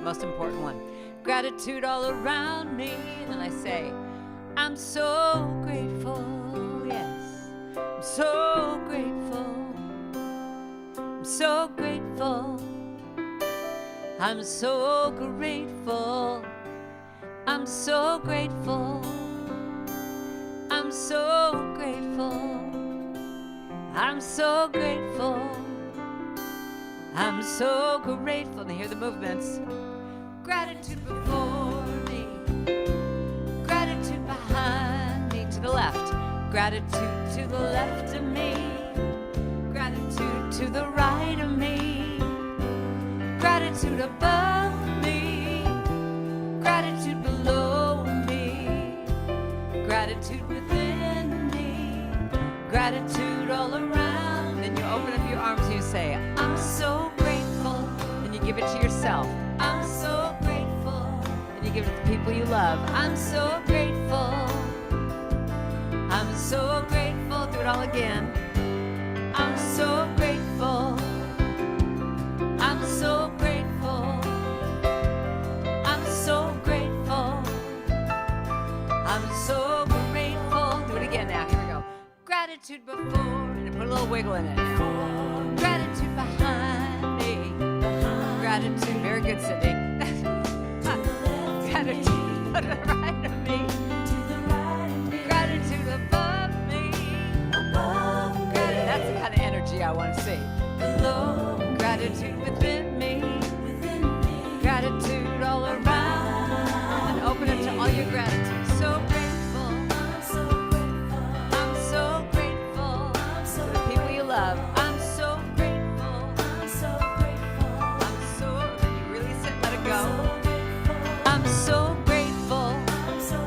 most important one. Gratitude all around me. And then I say, I'm so grateful. Yes, I'm so grateful. I'm so grateful. I'm so grateful. I'm so grateful. I'm so grateful. I'm so grateful. I'm so grateful. And hear the movements. Gratitude before me. Gratitude behind me. To the left. Gratitude to the left of me. Gratitude to the right of me. Gratitude above me. Gratitude below me. Gratitude within me. Gratitude all around. Then you open up your arms and you say, I'm so grateful. Then you give it to yourself. I'm so grateful. And you give it to the people you love. I'm so grateful. I'm so grateful. Do it all again. I'm so grateful. I'm so grateful. I'm so grateful. I'm so grateful. Do it again now. Here we go. Gratitude before. And put a little wiggle in it. Gratitude behind me. Gratitude. Very good, Cindy. Gratitude to the right of me. Gratitude above me. That's the kind of energy I want to see. Gratitude within me. Gratitude all around. And open it to all your gratitude. So grateful. I'm so grateful. To the people you love. I'm so grateful. I'm so. You release it. Let it go. I'm so grateful. So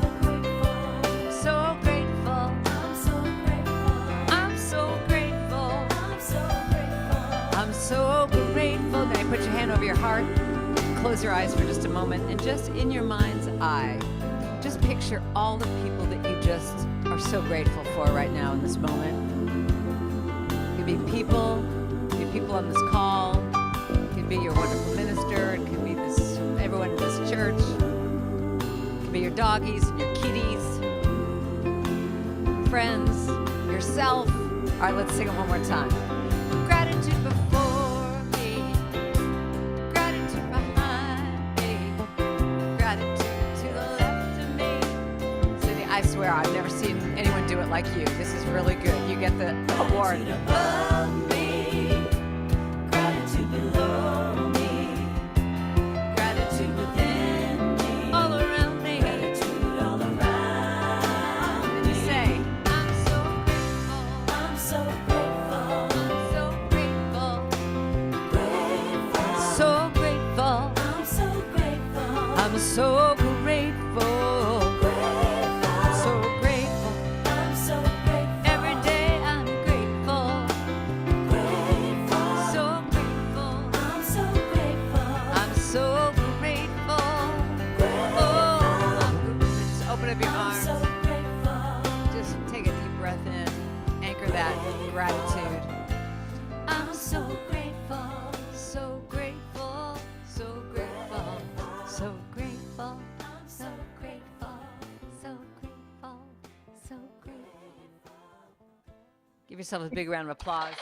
grateful. I'm so grateful. I'm so grateful. Now you put your hand over your heart. Close your eyes for just a moment. And just in your mind's eye, just picture all the people that you just are so grateful for right now in this moment. It could be people on this call. It could be your wonderful minister. It could be everyone in this church. It could be your doggies and your kitties, friends, yourself. All right, let's sing it one more time. Gratitude before me. Gratitude behind me. Gratitude to the left of me. Cindy, I swear I've never seen anyone do it like you. This is really good. You get the award. Above me. Gratitude below me. Gratitude within me. All around me. Gratitude all around. And you say, I'm so grateful. I'm so grateful. I'm so grateful. So grateful. I'm so grateful. So grateful. I'm so grateful. Every day I'm grateful. So grateful. I'm so grateful. I'm so grateful. Oh, just open up your arms. Just take a deep breath in. Anchor that gratitude. I'm so grateful. So grateful. So grateful. So grateful. So grateful. So grateful. So grateful. Give yourself a big round of applause.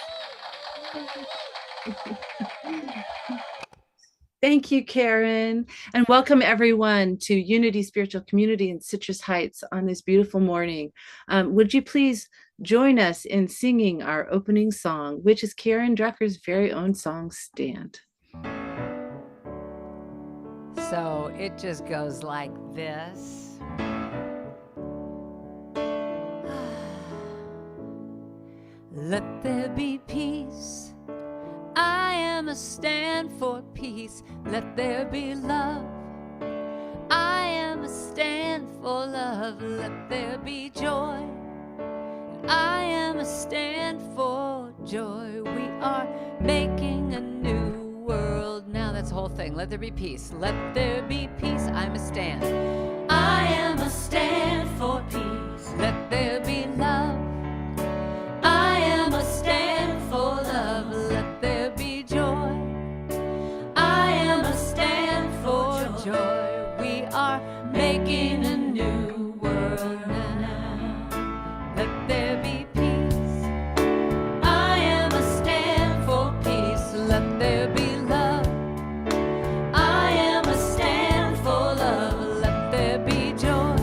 Thank you, Karen. And welcome everyone to Unity Spiritual Community in Citrus Heights on this beautiful morning. Would you please join us in singing our opening song, which is Karen Drucker's very own song, Stand. So it just goes like this. Let there be peace. I am a stand for peace. Let there be love. I am a stand for love. Let there be joy. I am a stand for joy. We are making a new world now. That's the whole thing. Let there be peace. Let there be peace. I'm a stand. I am a stand for peace. Let there be love. I am a stand for love. Let there be joy. I am a stand for making a new world now. Let there be peace. I am a stand for peace. Let there be love. I am a stand for love. Let there be joy.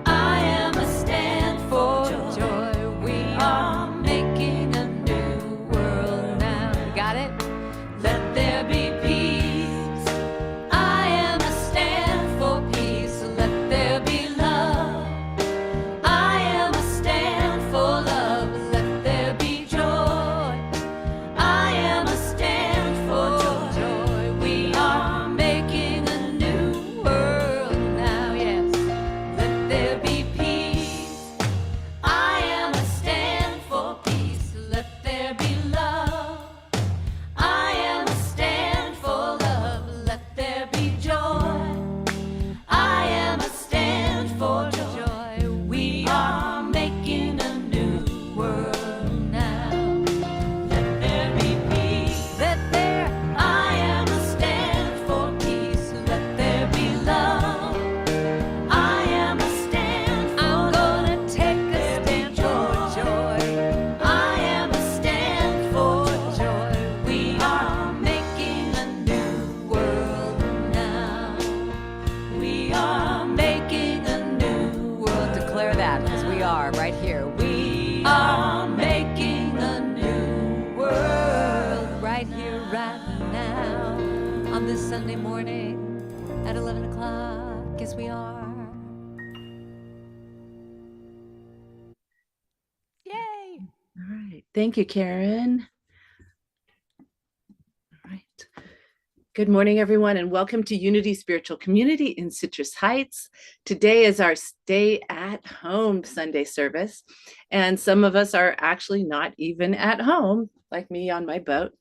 I am a stand for joy. We are making a new world now. Got it? Let there be peace. I am a stand for peace. Let there be love. I am a stand for love. Let there be joy. I am a stand for joy. We are making a new world now. Yes. Let there be peace. I am a stand for peace. Let there be love. I am a stand for love. Let there be joy. I am a stand for joy. We are making a new world now. Let there be peace. Let there. I am a stand for peace. Let there be love. I am a stand for I'm gonna take a stand for joy. I am a stand for joy. We are making a new world now. We are making a new world. Declare that, because we are right here. We are making a new world right here, right now, on this Sunday morning at 11 o'clock. Yes, we are. Yay! All right. Thank you, Karen. All right. Good morning, everyone, and welcome to Unity Spiritual Community in Citrus Heights. Today is our Stay at Home Sunday service, and some of us are actually not even at home, like me on my boat,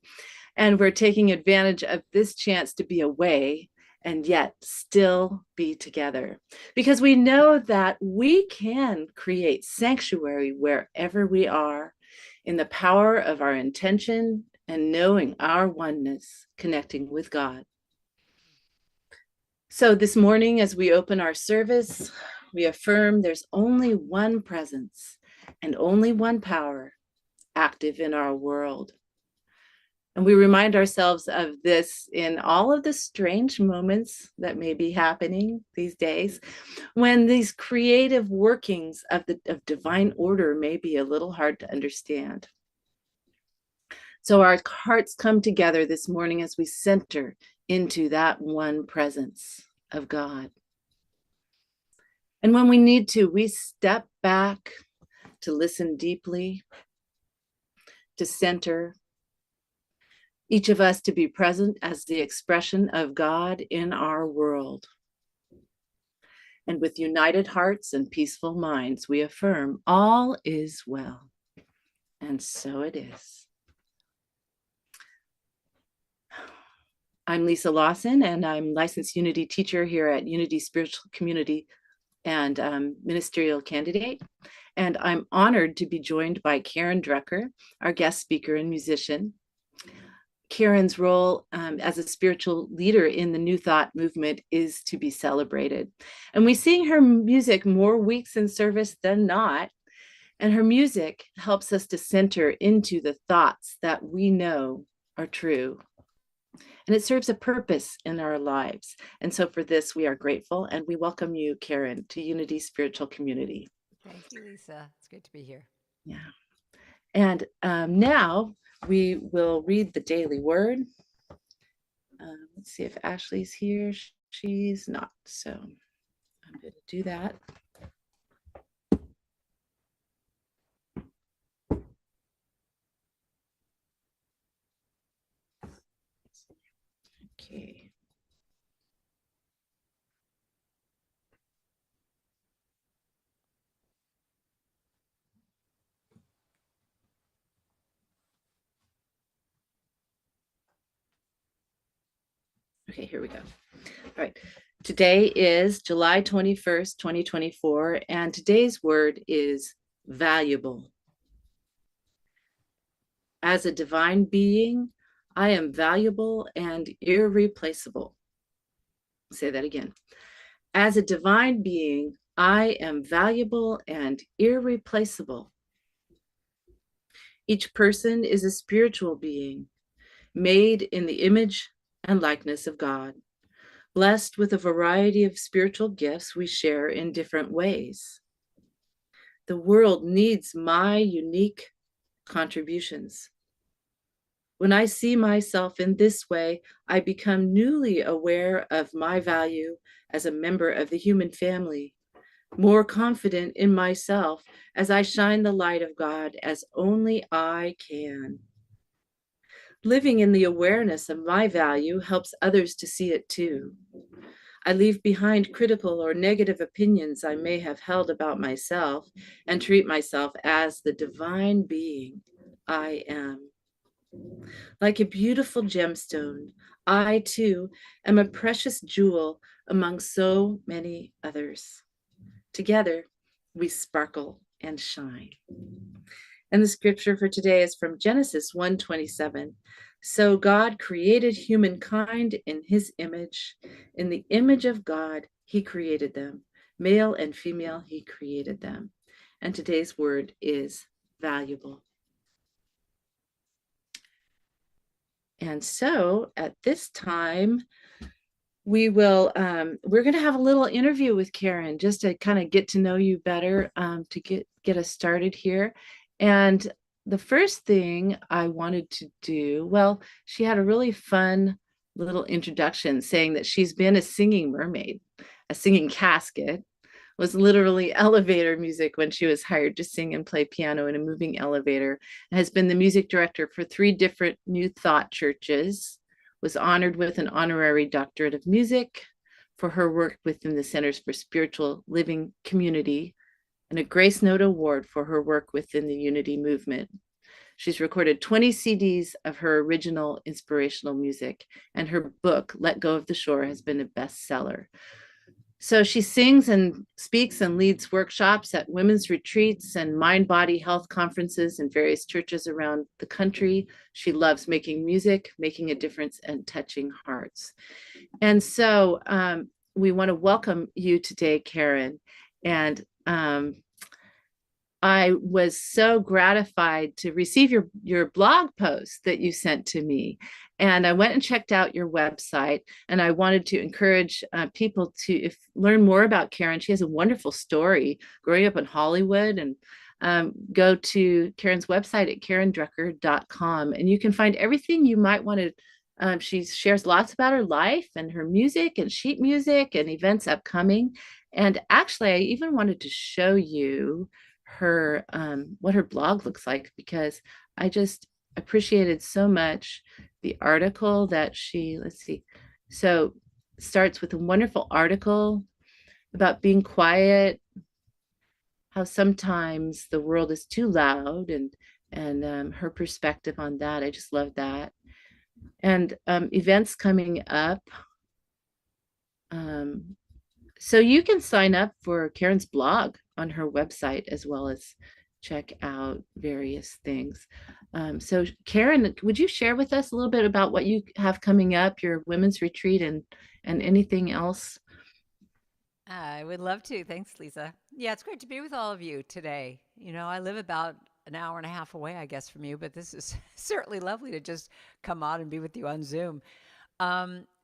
and we're taking advantage of this chance to be away and yet still be together, because we know that we can create sanctuary wherever we are in the power of our intention and knowing our oneness, connecting with God. So this morning, as we open our service, we affirm there's only one presence and only one power active in our world. And we remind ourselves of this in all of the strange moments that may be happening these days, when these creative workings of divine order may be a little hard to understand. So our hearts come together this morning as we center into that one presence of God. And when we need to, we step back to listen deeply, to center, each of us to be present as the expression of God in our world. And with united hearts and peaceful minds, we affirm all is well. And so it is. I'm Lisa Lawson, and I'm licensed Unity teacher here at Unity Spiritual Community and ministerial candidate. And I'm honored to be joined by Karen Drucker, our guest speaker and musician. Karen's role as a spiritual leader in the New Thought movement is to be celebrated. And we sing her music more weeks in service than not. And her music helps us to center into the thoughts that we know are true. And it serves a purpose in our lives. And so for this, we are grateful, and we welcome you, Karen, to Unity Spiritual Community. Thank you, Lisa. It's great to be here. Yeah. And now we will read the daily word. Let's see if Ashley's here. She's not, so I'm going to do that. Okay. Okay, here we go. All right. Today is July 21st, 2024, and today's word is valuable. As a divine being, I am valuable and irreplaceable. Say that again. As a divine being, I am valuable and irreplaceable. Each person is a spiritual being, made in the image and likeness of God, blessed with a variety of spiritual gifts we share in different ways. The world needs my unique contributions. When I see myself in this way, I become newly aware of my value as a member of the human family, more confident in myself as I shine the light of God as only I can. Living in the awareness of my value helps others to see it too. I leave behind critical or negative opinions I may have held about myself and treat myself as the divine being I am. Like a beautiful gemstone, I too am a precious jewel among so many others. Together, we sparkle and shine. And the scripture for today is from Genesis 1:27. So God created humankind in his image. In the image of God, he created them. Male and female, he created them. And today's word is valuable. And so at this time, we're going to have a little interview with Karen just to kind of get to know you better, to get us started here. And the first thing I wanted to do, well, she had a really fun little introduction saying that she's been a singing mermaid, a singing casket, was literally elevator music when she was hired to sing and play piano in a moving elevator, and has been the music director for 3 different New Thought churches, was honored with an honorary doctorate of music for her work within the Centers for Spiritual Living Community, and a Grace Note Award for her work within the Unity movement. She's recorded 20 CDs of her original inspirational music, and her book, Let Go of the Shore, has been a bestseller. So she sings and speaks and leads workshops at women's retreats and mind-body health conferences in various churches around the country. She loves making music, making a difference, and touching hearts. And so we want to welcome you today, Karen. And I was so gratified to receive your blog post that you sent to me. And I went and checked out your website, and I wanted to encourage people to learn more about Karen. She has a wonderful story growing up in Hollywood, and go to Karen's website at karendrucker.com, and you can find everything you might want to. She shares lots about her life and her music and sheet music and events upcoming. And actually, I even wanted to show you her what her blog looks like, because I just appreciated so much the article that she, let's see, so starts with a wonderful article about being quiet, how sometimes the world is too loud, and her perspective on that. I just love that. And events coming up. So you can sign up for Karen's blog on her website, as well as check out various things. So Karen, would you share with us a little bit about what you have coming up, your women's retreat, and anything else? I would love to. Thanks, Lisa. Yeah, it's great to be with all of you today. You know, I live about an hour and a half away, I guess, from you, but this is certainly lovely to just come out and be with you on Zoom.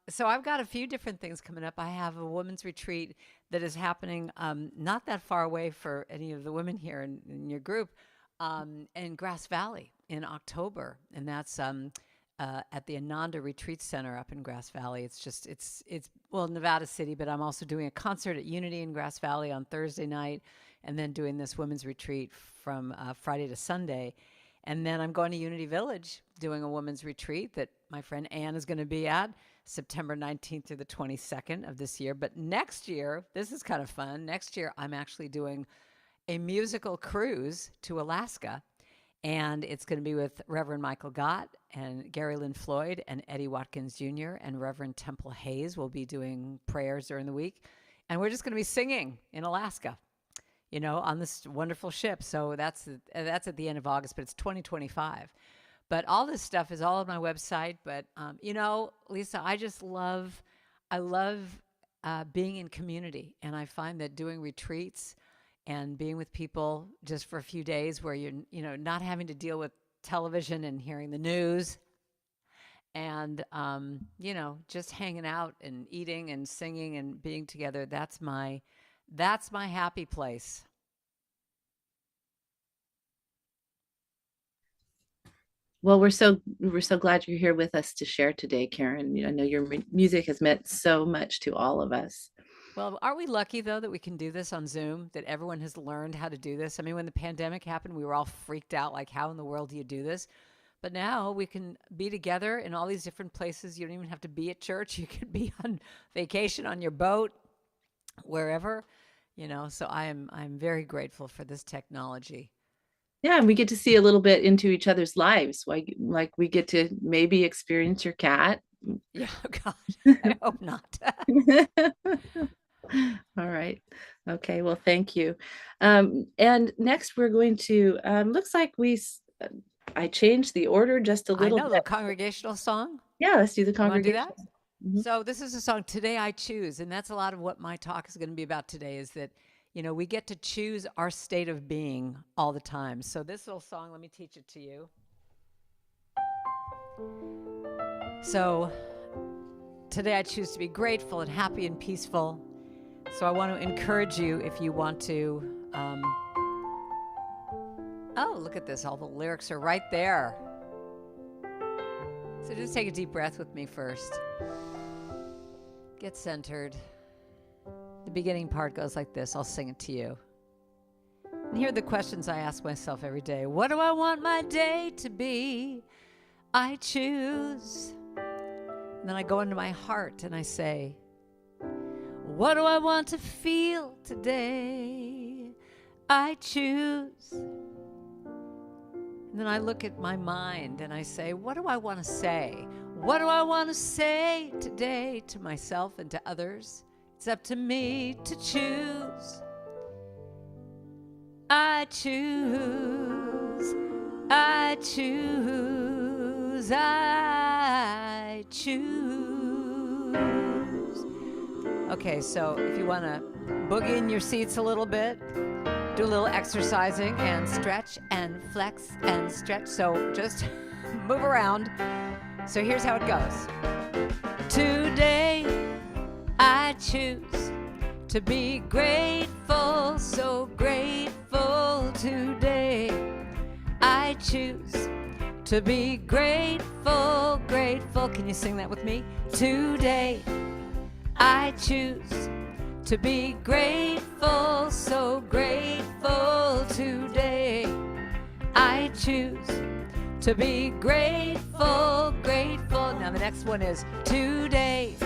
So I've got a few different things coming up. I have a women's retreat that is happening not that far away for any of the women here in your group, in Grass Valley in October, and that's at the Ananda Retreat Center up in Grass Valley. It's well, Nevada City, but I'm also doing a concert at Unity in Grass Valley on Thursday night, and then doing this women's retreat from Friday to Sunday. And then I'm going to Unity Village doing a women's retreat that my friend Ann is going to be at September 19th through the 22nd of this year. But next year, this is kind of fun. Next year, I'm actually doing a musical cruise to Alaska. And it's going to be with Reverend Michael Gott and Gary Lynn Floyd and Eddie Watkins Jr. and Reverend Temple Hayes will be doing prayers during the week. And we're just going to be singing in Alaska, you know, on this wonderful ship. So that's at the end of August, but it's 2025. But all this stuff is all on my website. But, you know, Lisa, I love being in community. And I find that doing retreats and being with people just for a few days where you're, not having to deal with television and hearing the news and, just hanging out and eating and singing and being together, that's my happy place. Well, we're so glad you're here with us to share today, Karen. I know your music has meant so much to all of us. Well, aren't we lucky, though, that we can do this on Zoom, that everyone has learned how to do this? I mean, when the pandemic happened, we were all freaked out, like, how in the world do you do this? But now we can be together in all these different places. You don't even have to be at church. You can be on vacation, on your boat, wherever, So I'm very grateful for this technology. Yeah, and we get to see a little bit into each other's lives. Like we get to maybe experience your cat. Yeah, God, I hope not. All right. Okay, well, thank you. And next we're going to, looks like I changed the order just a little I know, bit. the congregational song. Yeah, let's do the congregational. You want to do that? Mm-hmm. So this is a song, Today I Choose, and that's a lot of what my talk is going to be about today, is that we get to choose our state of being all the time. So this little song, let me teach it to you. So today I choose to be grateful and happy and peaceful. So I want to encourage you, if you want to, oh, look at this. All the lyrics are right there. So just take a deep breath with me first. Get centered. The beginning part goes like this. I'll sing it to you. And here are the questions I ask myself every day. What do I want my day to be? I choose. And then I go into my heart and I say, what do I want to feel today? I choose. And then I look at my mind and I say, what do I want to say? What do I want to say today to myself and to others? It's up to me to choose. I choose. I choose. I choose. Okay, so if you want to boogie in your seats a little bit, do a little exercising and stretch and flex and stretch. So just move around. So here's how it goes. Today I choose to be grateful, so grateful today. I choose to be grateful, grateful. Can you sing that with me? Today I choose to be grateful, so grateful today. I choose to be grateful, grateful. Now the next one is today.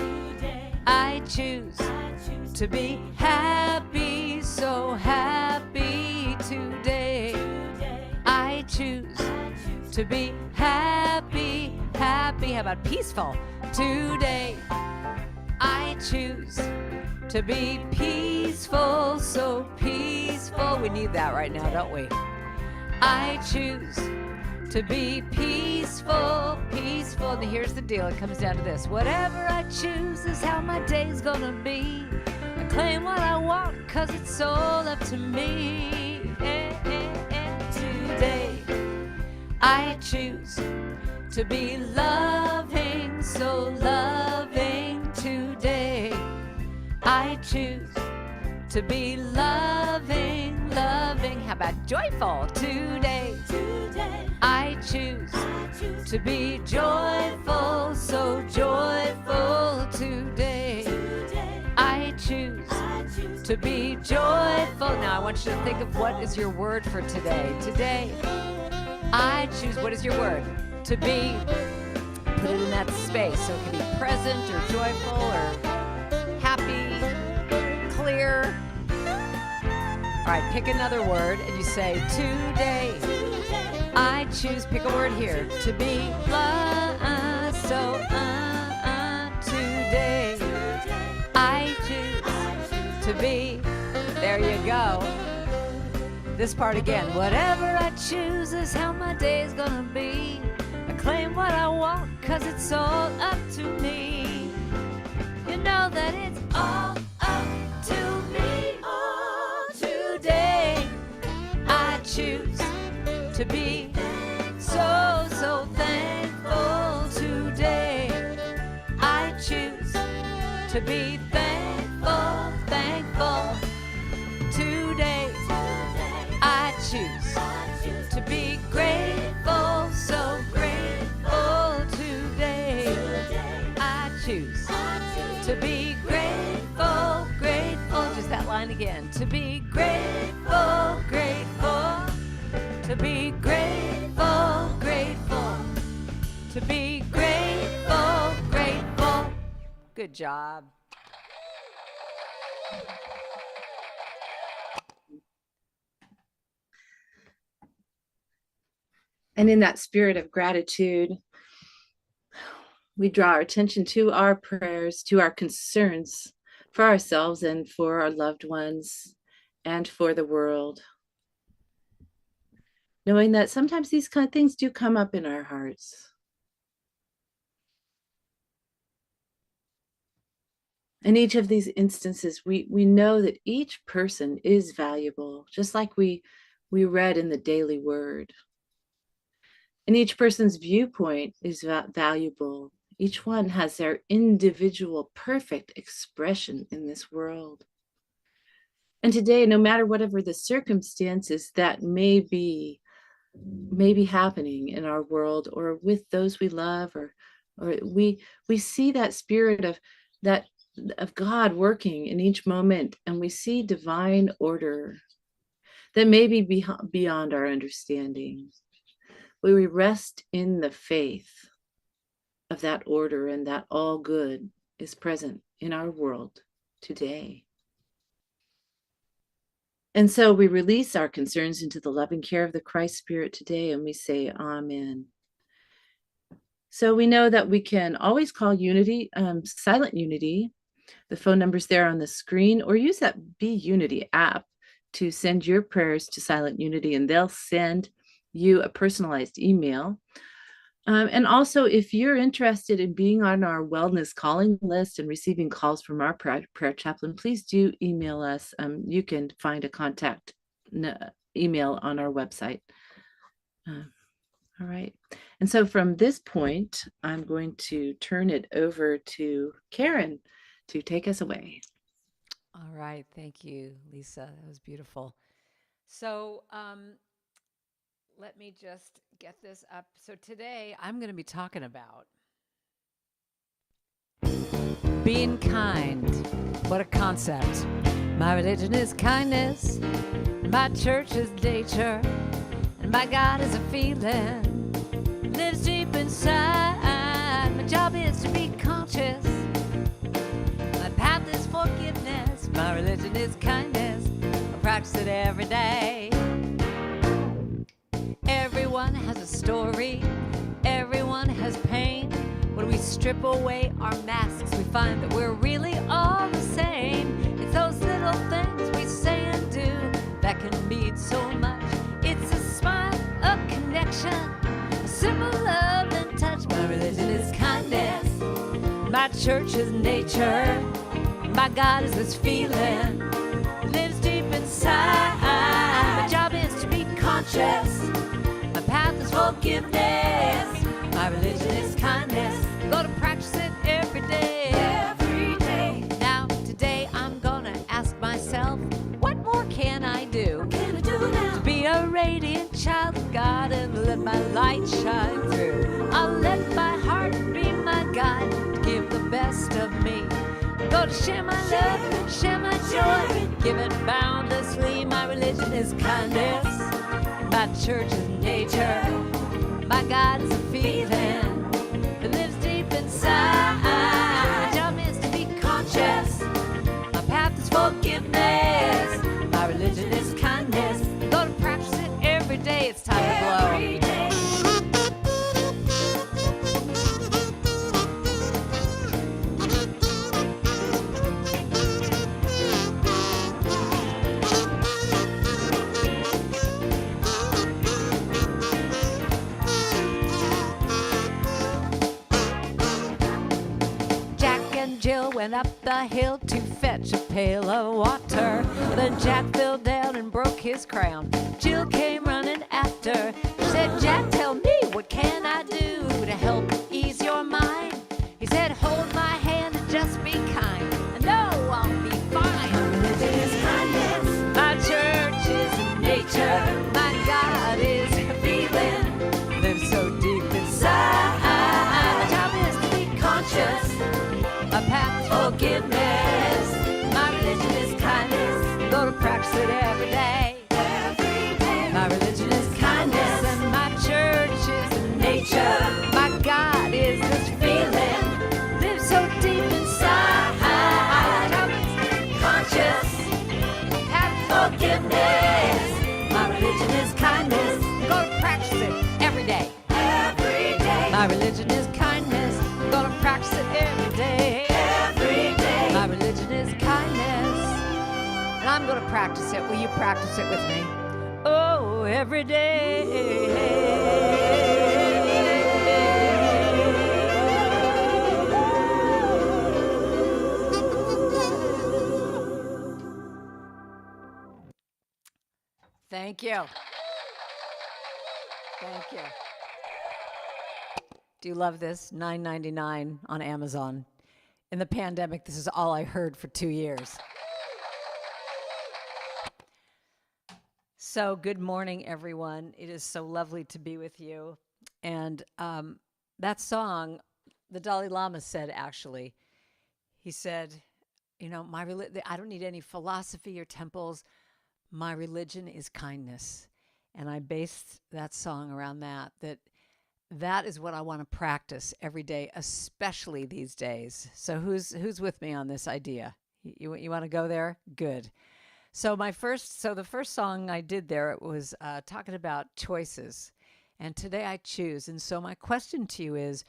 I choose to be happy, so happy today. I choose to be happy, happy. How about peaceful? Today I choose to be peaceful, so peaceful. We need that right now, don't we? I choose to be peaceful, peaceful. And here's the deal, it comes down to this. Whatever I choose is how my day's gonna be. I claim what I want, cause it's all up to me. Today, I choose to be loving, so loving today. I choose to be loving, loving. How about joyful today? I choose to be joyful, so joyful today. I choose to be joyful. Now I want you to think of what is your word for today. Today, I choose, what is your word? To be, put it in that space. So it can be present or joyful or happy, clear. All right, pick another word and you say, today, I choose, pick a word here, to be so today. I choose to be, there you go. This part again, whatever I choose is how my day's gonna be. I claim what I want, cause it's all up to me. You know that it's all to be so, so thankful today. I choose to be thankful, thankful today. I choose to be grateful, so grateful today. I choose to be grateful, grateful. Just that line again. To be grateful, grateful. To be grateful, grateful. To be grateful, grateful. Good job. And in that spirit of gratitude, we draw our attention to our prayers, to our concerns for ourselves and for our loved ones and for the world. Knowing that sometimes these kind of things do come up in our hearts. In each of these instances, we know that each person is valuable, just like we read in the daily word. And each person's viewpoint is valuable. Each one has their individual perfect expression in this world. And today, no matter whatever the circumstances that may be happening in our world or with those we love, or we see that spirit of God working in each moment, and we see divine order that may be beyond our understanding. We rest in the faith of that order and that all good is present in our world today. And so we release our concerns into the loving care of the Christ Spirit today, and we say, Amen. So we know that we can always call Unity, Silent Unity. The phone number's there on the screen, or use that Be Unity app to send your prayers to Silent Unity, and they'll send you a personalized email. And also, if you're interested in being on our wellness calling list and receiving calls from our prayer chaplain, please do email us. You can find a contact email on our website. All right. And so from this point, I'm going to turn it over to Karen to take us away. All right. Thank you, Lisa. That was beautiful. So, let me just get this up. So today I'm going to be talking about being kind. What a concept. My religion is kindness. My church is nature. And my God is a feeling. Lives deep inside. My job is to be conscious. My path is forgiveness. My religion is kindness. I practice it every day. Everyone has a story, everyone has pain. When we strip away our masks, we find that we're really all the same. It's those little things we say and do that can mean so much. It's a smile, a connection, a simple love and touch. My religion is kindness, my church is nature, my God is this feeling, lives deep inside. My job is to be conscious. My path is forgiveness. My religion is kindness. Gonna practice it every day. Every day. Now, today I'm gonna ask myself, what more can I do? What can I do now? To be a radiant child of God and let my light shine through. I'll let my heart be my guide to give the best of me. Go to share my love, share my joy, give it boundlessly. My religion is kindness. My church is nature. My God is a feeling that lives deep inside. My job is to be conscious. My path is forgiveness. My religion is kindness. Go to practice it every day. It's time to blow. Every day. Jill went up the the hill to fetch a pail of water. Then Jack fell down and broke his crown. Jill came running after. She said, Jack, tell me, what can I do to help ease your mind? He said, hold my hand and just be kind. I know I'll be fine. My religion is kindness. My church is nature. My God is a feeling. Live so deep inside. My job is to be conscious. A path to forgiveness. My religion is kindness. Go to practice it every day. Every day. My religion is kindness. And my church is nature. My God is this feeling. Live so deep inside. My job is to be conscious. A path to forgiveness. My religion is kindness. Go to practice it every day. Every day. My religion is kindness. Go to practice it every day. Every day. My religion is kindness. And I'm going to practice it. Will you practice it with me? Oh, every day. Thank you. Thank you. Do you love this? $9.99 on Amazon. In the pandemic, this is all I heard for 2 years. So good morning, everyone. It is so lovely to be with you. And that song, the Dalai Lama said, actually, he said, you know, I don't need any philosophy or temples. My religion is kindness. And I based that song around that is what I want to practice every day, especially these days. So who's with me on this idea? You want to go there? Good. So the first song I did there, it was talking about choices. And today I choose. And so my question to you is,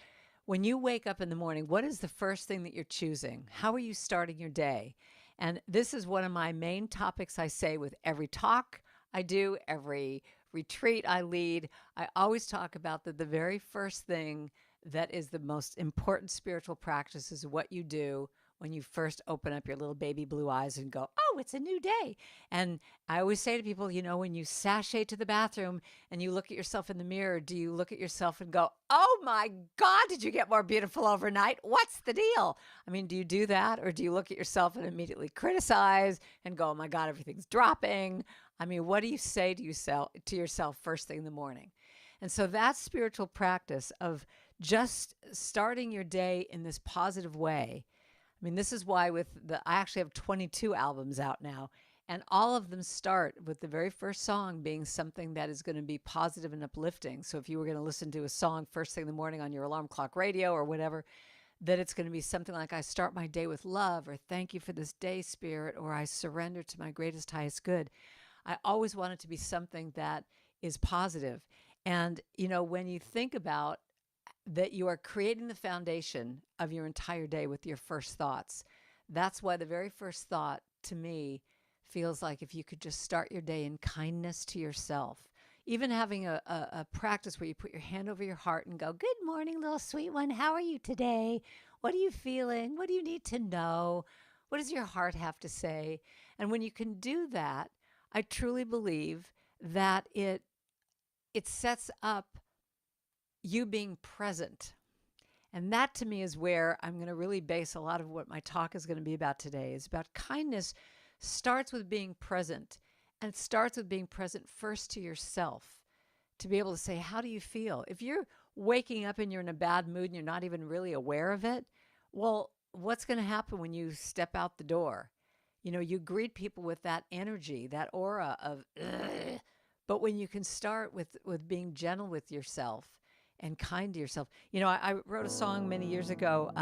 when you wake up in the morning, what is the first thing that you're choosing? How are you starting your day? And this is one of my main topics I say with every talk I do, every retreat I lead. I always talk about that the very first thing that is the most important spiritual practice is what you do when you first open up your little baby blue eyes and go, oh, it's a new day. And I always say to people, you know, when you sashay to the bathroom and you look at yourself in the mirror, do you look at yourself and go, oh my God, did you get more beautiful overnight? What's the deal? I mean, do you do that? Or do you look at yourself and immediately criticize and go, oh my God, everything's dropping? I mean, what do you say to yourself first thing in the morning? And so that spiritual practice of just starting your day in this positive way. I mean, this is why I actually have 22 albums out now, and all of them start with the very first song being something that is going to be positive and uplifting. So if you were going to listen to a song first thing in the morning on your alarm clock radio or whatever, that it's going to be something like, I start my day with love, or thank you for this day, Spirit, or I surrender to my greatest, highest good. I always want it to be something that is positive. And, you know, when you think about that you are creating the foundation of your entire day with your first thoughts. That's why the very first thought to me feels like if you could just start your day in kindness to yourself, even having a practice where you put your hand over your heart and go, good morning, little sweet one. How are you today? What are you feeling? What do you need to know? What does your heart have to say? And when you can do that, I truly believe that it sets up you being present. And that to me is where I'm going to really base a lot of what my talk is going to be about today. Is about kindness starts with being present, and it starts with being present first to yourself, to be able to say, how do you feel? If you're waking up and you're in a bad mood and you're not even really aware of it, well, what's going to happen when you step out the door? You know, you greet people with that energy, that aura of, ugh. But when you can start with being gentle with yourself and kind to yourself. You know, I wrote a song many years ago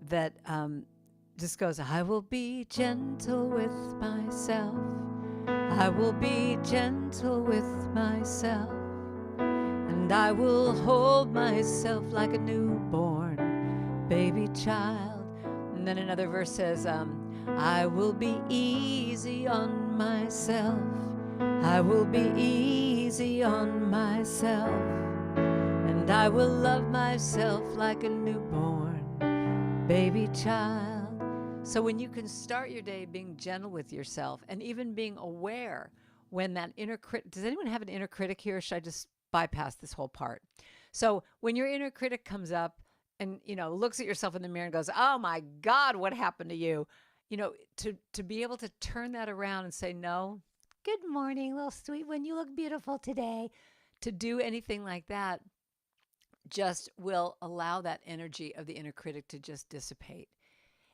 that just goes, I will be gentle with myself. I will be gentle with myself. And I will hold myself like a newborn baby child. And then another verse says, I will be easy on myself. I will be easy on myself. And I will love myself like a newborn baby child. So when you can start your day being gentle with yourself and even being aware when that inner critic, does anyone have an inner critic here? Or should I just bypass this whole part? So when your inner critic comes up and, looks at yourself in the mirror and goes, oh my God, what happened to you? To be able to turn that around and say, no, good morning, little sweet one, you look beautiful today. To do anything like that just will allow that energy of the inner critic to just dissipate.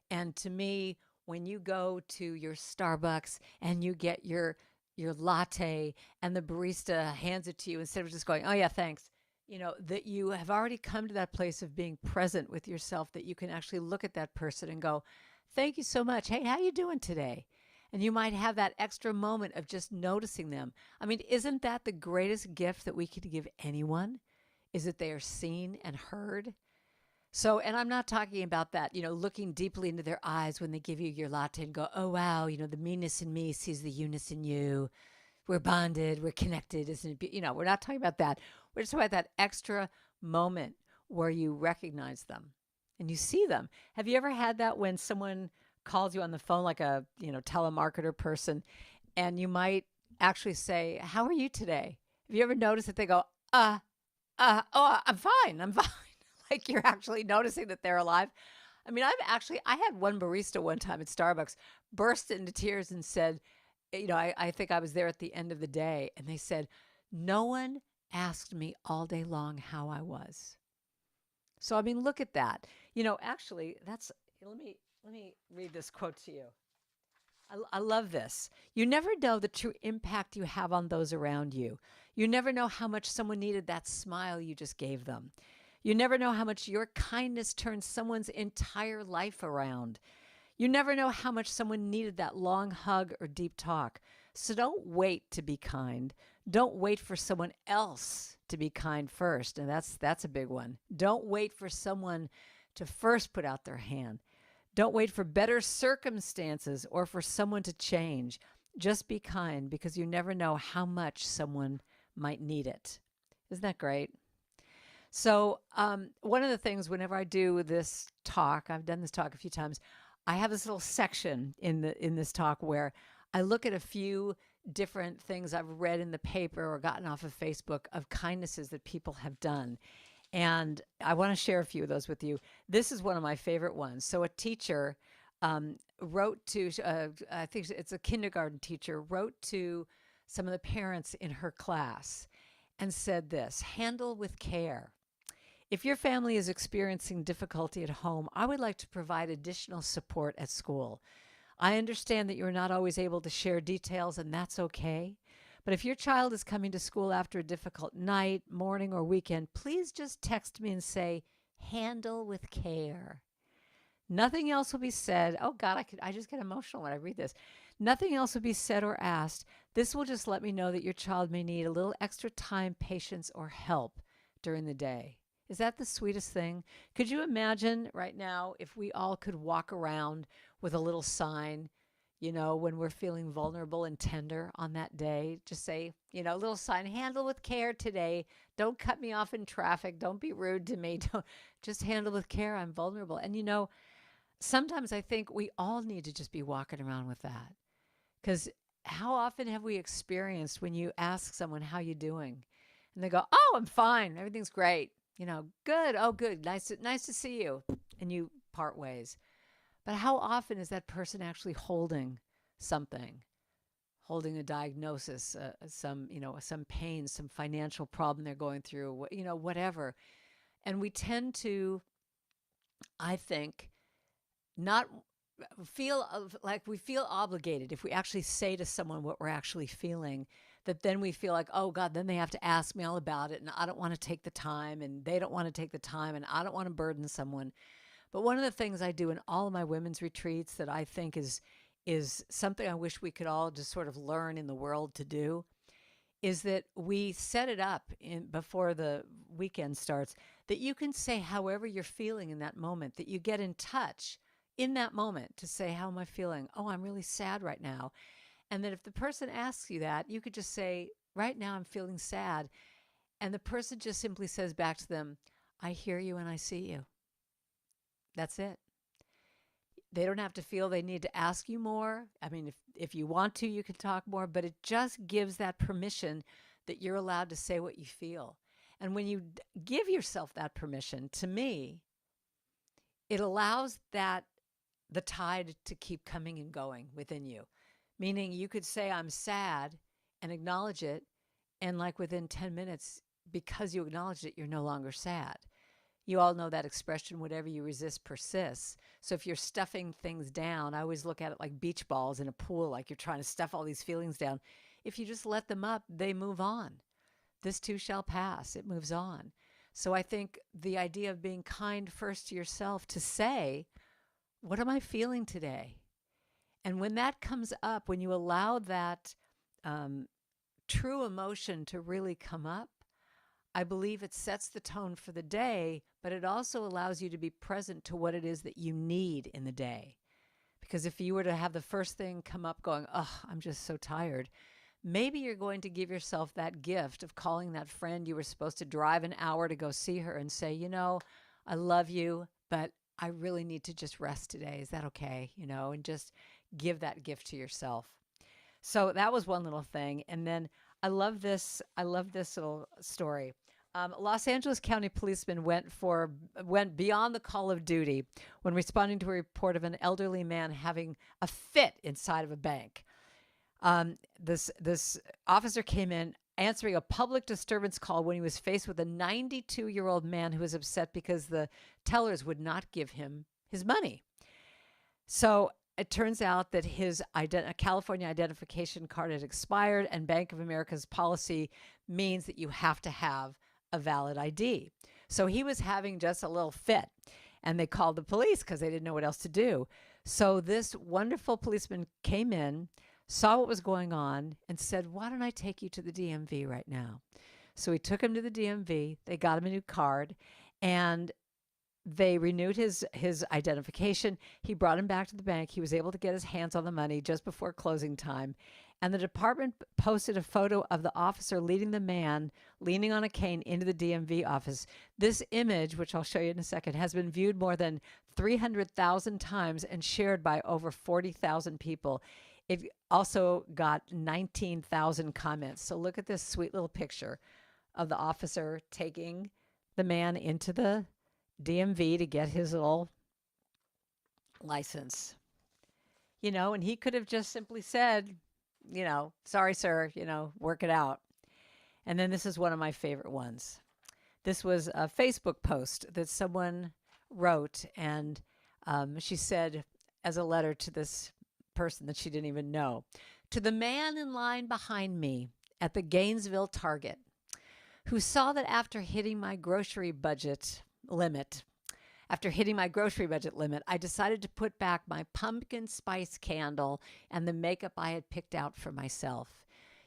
And to me, when you go to your Starbucks and you get your latte and the barista hands it to you instead of just going, oh yeah, thanks, that you have already come to that place of being present with yourself, that you can actually look at that person and go, thank you so much. Hey, how you doing today? And you might have that extra moment of just noticing them. I mean, isn't that the greatest gift that we could give anyone? Is that they are seen and heard? So, and I'm not talking about that, looking deeply into their eyes when they give you your latte and go, oh, wow, the meanness in me sees the eunice in you. We're bonded, we're connected, isn't it? We're not talking about that. We're just talking about that extra moment where you recognize them and you see them. Have you ever had that when someone calls you on the phone, like a, telemarketer person, and you might actually say, how are you today? Have you ever noticed that they go, oh, I'm fine. I'm fine. Like you're actually noticing that they're alive. I mean, I had one barista one time at Starbucks burst into tears and said, I think I was there at the end of the day. And they said, no one asked me all day long how I was. So, I mean, look at that. Actually, let me read this quote to you. I love this. You never know the true impact you have on those around you. You never know how much someone needed that smile you just gave them. You never know how much your kindness turns someone's entire life around. You never know how much someone needed that long hug or deep talk. So don't wait to be kind. Don't wait for someone else to be kind first. And that's a big one. Don't wait for someone to first put out their hand. Don't wait for better circumstances or for someone to change. Just be kind because you never know how much someone might need it. Isn't that great? So one of the things whenever I do this talk, I've done this talk a few times, I have this little section in this talk where I look at a few different things I've read in the paper or gotten off of Facebook of kindnesses that people have done. And I want to share a few of those with you. This is one of my favorite ones. So a teacher wrote to, I think it's a kindergarten teacher, wrote to some of the parents in her class and said this, handle with care. If your family is experiencing difficulty at home, I would like to provide additional support at school. I understand that you're not always able to share details, and that's okay. But if your child is coming to school after a difficult night, morning, or weekend, please just text me and say, handle with care. Nothing else will be said. Oh God, I just get emotional when I read this. Nothing else will be said or asked. This will just let me know that your child may need a little extra time, patience, or help during the day. Is that the sweetest thing? Could you imagine right now if we all could walk around with a little sign, when we're feeling vulnerable and tender on that day, just say, a little sign, handle with care today. Don't cut me off in traffic. Don't be rude to me. Don't, just handle with care. I'm vulnerable. And sometimes I think we all need to just be walking around with that. Because how often have we experienced when you ask someone, how you doing? And they go, oh, I'm fine. Everything's great. Good. Oh, good. Nice to see you. And you part ways. But how often is that person actually holding something, holding a diagnosis, some pain, some financial problem they're going through, whatever. And we tend to, I think, not feel like we feel obligated if we actually say to someone what we're actually feeling, that then we feel like, oh God, then they have to ask me all about it. And I don't want to take the time and they don't want to take the time and I don't want to burden someone. But one of the things I do in all of my women's retreats that I think is something I wish we could all just sort of learn in the world to do is that we set it up before the weekend starts, that you can say however you're feeling in that moment, that you get in touch in that moment to say, how am I feeling? Oh, I'm really sad right now. And that if the person asks you that, you could just say, right now I'm feeling sad. And the person just simply says back to them, I hear you and I see you. That's it. They don't have to feel they need to ask you more. I mean, if you want to, you can talk more, but it just gives that permission that you're allowed to say what you feel. And when you give yourself that permission, to me, it allows that the tide to keep coming and going within you. Meaning you could say, I'm sad and acknowledge it. And like within 10 minutes, because you acknowledged it, you're no longer sad. You all know that expression, whatever you resist persists. So if you're stuffing things down, I always look at it like beach balls in a pool, like you're trying to stuff all these feelings down. If you just let them up, they move on. This too shall pass. It moves on. So I think the idea of being kind first to yourself to say, what am I feeling today? And when that comes up, when you allow that true emotion to really come up, I believe it sets the tone for the day, but it also allows you to be present to what it is that you need in the day. Because if you were to have the first thing come up going, oh, I'm just so tired, maybe you're going to give yourself that gift of calling that friend you were supposed to drive an hour to go see her and say, I love you, but I really need to just rest today. Is that okay? And just give that gift to yourself. So that was one little thing. And then I love this little story. Los Angeles County policemen went beyond the call of duty when responding to a report of an elderly man having a fit inside of a bank. This officer came in answering a public disturbance call when he was faced with a 92-year-old man who was upset because the tellers would not give him his money. So it turns out that his California identification card had expired, and Bank of America's policy means that you have to have a valid ID. So he was having just a little fit, and they called the police because they didn't know what else to do. So this wonderful policeman came in, saw what was going on, and said, why don't I take you to the DMV right now? So he took him to the DMV. They got him a new card, and they renewed his identification. He brought him back to the bank. He was able to get his hands on the money just before closing time. And the department posted a photo of the officer leading the man leaning on a cane into the DMV office. This image, which I'll show you in a second, has been viewed more than 300,000 times and shared by over 40,000 people. It also got 19,000 comments. So look at this sweet little picture of the officer taking the man into the DMV to get his little license. And he could have just simply said, sorry, sir, work it out. And then this is one of my favorite ones. This was a Facebook post that someone wrote, and she said, as a letter to this person that she didn't even know, to the man in line behind me at the Gainesville Target, who saw that after hitting my grocery budget limit, I decided to put back my pumpkin spice candle and the makeup I had picked out for myself.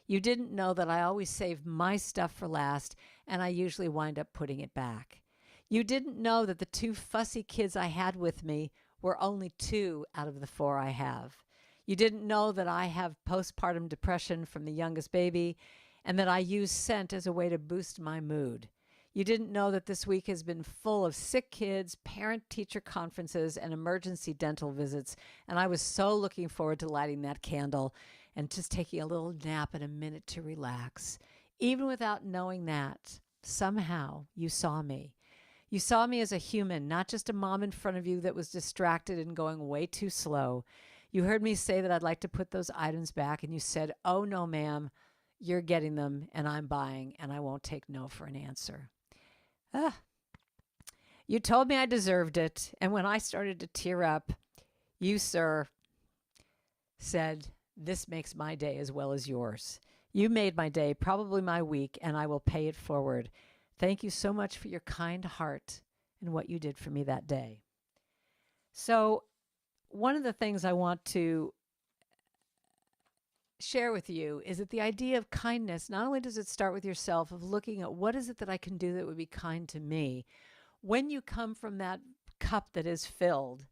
You didn't know that I always save my stuff for last, and I usually wind up putting it back. You didn't know that the 2 fussy kids I had with me were only 2 out of the 4 I have. You didn't know that I have postpartum depression from the youngest baby, and that I use scent as a way to boost my mood. You didn't know that this week has been full of sick kids, parent-teacher conferences, and emergency dental visits, and I was so looking forward to lighting that candle and just taking a little nap and a minute to relax. Even without knowing that, somehow you saw me. You saw me as a human, not just a mom in front of you that was distracted and going way too slow. You heard me say that I'd like to put those items back, and you said, oh, no, ma'am, you're getting them, and I'm buying, and I won't take no for an answer. You told me I deserved it, and when I started to tear up, you, sir, said, this makes my day as well as yours. You made my day, probably my week, and I will pay it forward. Thank you so much for your kind heart and what you did for me that day. So one of the things I want to share with you is that the idea of kindness, not only does it start with yourself, of looking at what is it that I can do that would be kind to me. When you come from that cup that is filled,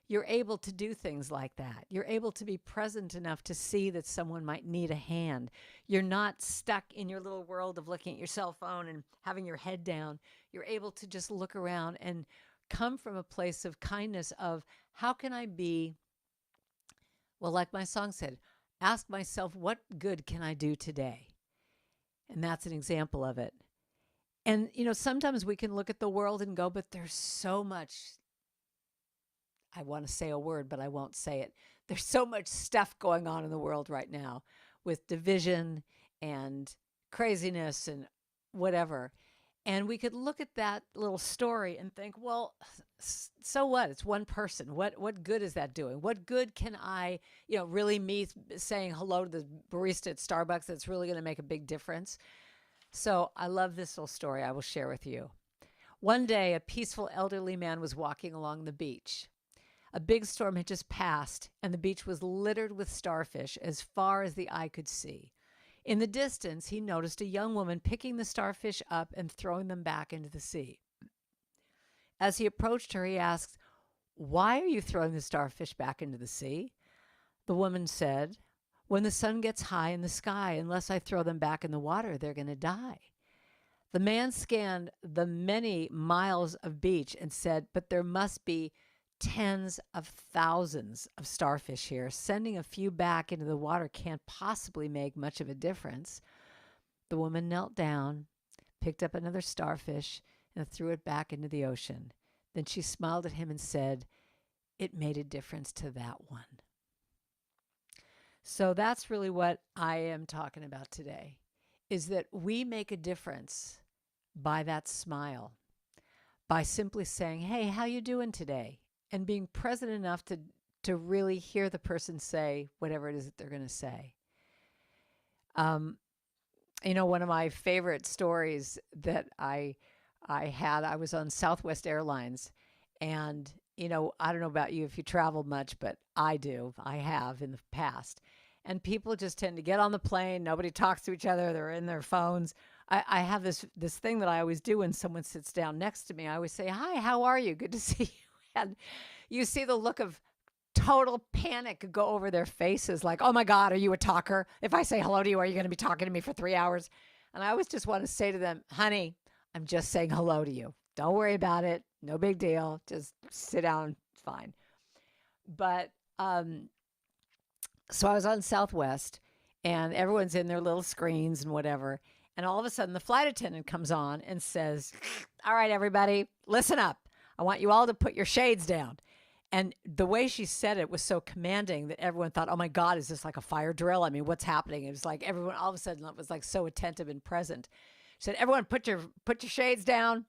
you're able to do things like that. You're able to be present enough to see that someone might need a hand. You're not stuck in your little world of looking at your cell phone and having your head down. You're able to just look around and come from a place of kindness of how can I be, well, like my song said, ask myself, what good can I do today? And that's an example of it. And, sometimes we can look at the world and go, but there's so much, I want to say a word, but I won't say it. There's so much stuff going on in the world right now with division and craziness and whatever. And we could look at that little story and think, well, so what? It's one person. What good is that doing? What good can I, really me saying hello to the barista at Starbucks that's really going to make a big difference? So I love this little story I will share with you. One day, a peaceful elderly man was walking along the beach. A big storm had just passed, and the beach was littered with starfish as far as the eye could see. In the distance, he noticed a young woman picking the starfish up and throwing them back into the sea. As he approached her, he asked, "Why are you throwing the starfish back into the sea?" The woman said, "When the sun gets high in the sky, unless I throw them back in the water, they're going to die." The man scanned the many miles of beach and said, "But there must be tens of thousands of starfish here. Sending a few back into the water can't possibly make much of a difference." The woman knelt down, picked up another starfish, and threw it back into the ocean. Then she smiled at him and said, "It made a difference to that one." So that's really what I am talking about today, is that we make a difference by that smile, by simply saying, "Hey, how you doing today?" and being present enough to really hear the person say whatever it is that they're going to say. One of my favorite stories that I had, I was on Southwest Airlines, and I don't know about you if you travel much, but I do. I have in the past. And people just tend to get on the plane. Nobody talks to each other. They're in their phones. I have this thing that I always do when someone sits down next to me. I always say, "Hi, how are you? Good to see you." And you see the look of total panic go over their faces, like, "Oh my God, are you a talker? If I say hello to you, are you going to be talking to me for 3 hours?" And I always just want to say to them, "Honey, I'm just saying hello to you. Don't worry about it. No big deal. Just sit down. It's fine." But so I was on Southwest, and everyone's in their little screens and whatever. And all of a sudden, the flight attendant comes on and says, "All right, everybody, listen up. I want you all to put your shades down." And the way she said it was so commanding that everyone thought, "Oh my God, is this like a fire drill? I mean, what's happening?" It was like everyone all of a sudden was like so attentive and present. She said, "Everyone put your shades down.